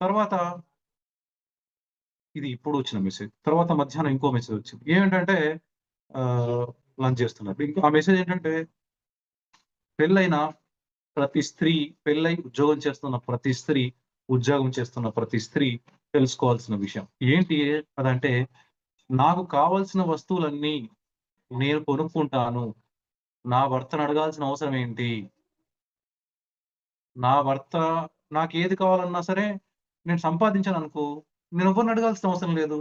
తర్వాత ఇది ఇప్పుడు వచ్చిన మెసేజ్. తర్వాత మధ్యాహ్నం ఇంకో మెసేజ్ వచ్చింది. ఏమిటంటే లంచ్ చేస్తున్నప్పుడు. ఆ మెసేజ్ ఏంటంటే పెళ్ళైన ప్రతి స్త్రీ, పెళ్ళై ఉద్యోగం చేస్తున్న ప్రతి స్త్రీ, ఉద్యోగం చేస్తున్న ప్రతి స్త్రీ తెలుసుకోవాల్సిన విషయం. ఏంటి అదంటే, నాకు కావాల్సిన వస్తువులన్నీ నేను కొనుక్కుంటాను. నా భర్తను అడగాల్సిన అవసరం ఏంటి? నా భర్త నాకేది కావాలన్నా సరే, నేను సంపాదించాననుకో, నేనెవ్వరిని అడగాల్సిన అవసరం లేదు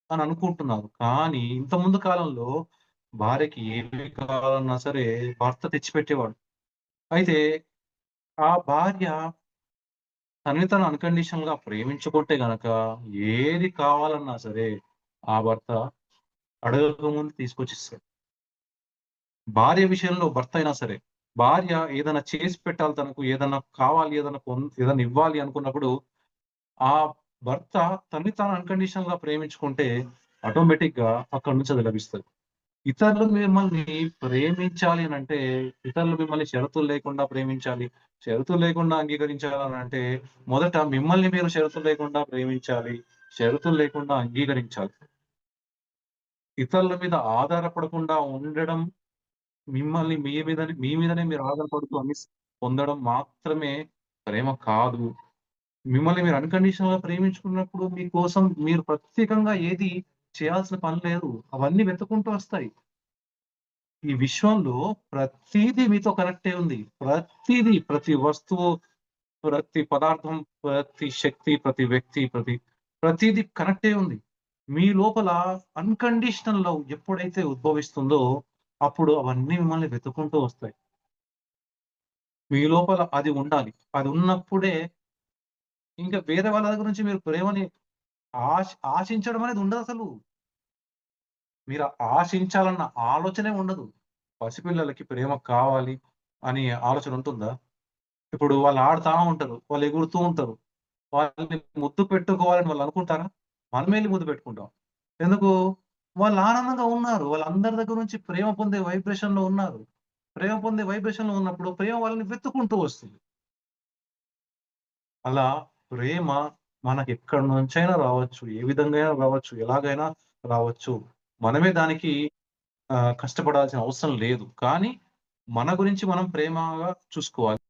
అని అనుకుంటున్నారు. కానీ ఇంతకుముందు కాలంలో భార్యకి ఏమి కావాలన్నా సరే భర్త తెచ్చిపెట్టేవాడు. అయితే ఆ భార్య తనని తను అన్‌కండిషనల్‌గా ప్రేమించుకుంటే గనక ఏది కావాలన్నా సరే ఆ భర్త అడగకముందు తీసుకొచ్చిస్తాడు. భార్య విషయంలో భర్త అయినా సరే, భార్య ఏదైనా చేసి పెట్టాలి తనకు, ఏదన్నా కావాలి, ఏదన్నా ఇవ్వాలి అనుకున్నప్పుడు, ఆ భర్త తనని తాను అన్‌కండిషనల్‌గా ప్రేమించుకుంటే ఆటోమేటిక్‌గా అక్కడి నుంచి అది లభిస్తది. ఇతరులు మిమ్మల్ని ప్రేమించాలి అనంటే, ఇతరులు మిమ్మల్ని షరతులు లేకుండా ప్రేమించాలి, షరతులు లేకుండా అంగీకరించాలనంటే, మొదట మిమ్మల్ని మీరు షరతులు లేకుండా ప్రేమించాలి, షరతులు లేకుండా అంగీకరించాలి. ఇతరుల మీద ఆధారపడకుండా ఉండడం, మిమ్మల్ని మీ మీదనే మీరు ఆధారపడుతూ అన్ని పొందడం మాత్రమే ప్రేమ కాదు. మిమ్మల్ని మీరు అన్‌కండిషనల్‌గా ప్రేమించుకున్నప్పుడు మీకోసం మీరు ప్రత్యేకంగా ఏది చేయాల్సిన పని లేదు. అవన్నీ వెతుక్కుంటూ వస్తాయి. ఈ విశ్వంలో ప్రతీదీ మీతో కనెక్టే ఉంది. ప్రతీదీ, ప్రతి వస్తువు, ప్రతి పదార్థం, ప్రతి శక్తి, ప్రతి వ్యక్తి, ప్రతీదీ కనెక్టే ఉంది. మీ లోపల అన్‌కండిషనల్ లవ్ ఎప్పుడైతే ఉద్భవిస్తుందో, అప్పుడు అవన్నీ మిమ్మల్ని వెతుక్కుంటూ వస్తాయి. మీ లోపల అది ఉండాలి. అది ఉన్నప్పుడే ఇంకా వేరే వాళ్ళ దగ్గర నుంచి మీరు ప్రేమని ఆశించడం అనేది ఉండదసలు. మీరు ఆశించాలన్న ఆలోచనే ఉండదు. పసిపిల్లలకి ప్రేమ కావాలి అని ఆలోచన ఉంటుందా? ఇప్పుడు వాళ్ళు ఆడుతా ఉంటారు. వాళ్ళు ఎగురుతూ ఉంటారు. వాళ్ళని ముద్దు పెట్టుకోవాలని వాళ్ళు అనుకుంటారా? మనమే ఎళ్లి ముద్దు పెట్టుకుంటాం. ఎందుకు? వాళ్ళు ఆనందంగా ఉన్నారు. వాళ్ళందరి దగ్గర నుంచి ప్రేమ పొందే వైబ్రేషన్‌లో ఉన్నారు. ప్రేమ పొందే వైబ్రేషన్‌లో ఉన్నప్పుడు ప్రేమ వాళ్ళని వెతుక్కుంటూ వస్తుంది. అలా ప్రేమ మనకెక్కడి నుంచైనా రావచ్చు. ఏ విధంగా అయినా రావచ్చు. ఎలాగైనా రావచ్చు. మనమే దానికి కష్టపడాల్సిన అవసరం లేదు. కానీ మన గురించి మనం ప్రేమగా చూసుకోవాలి.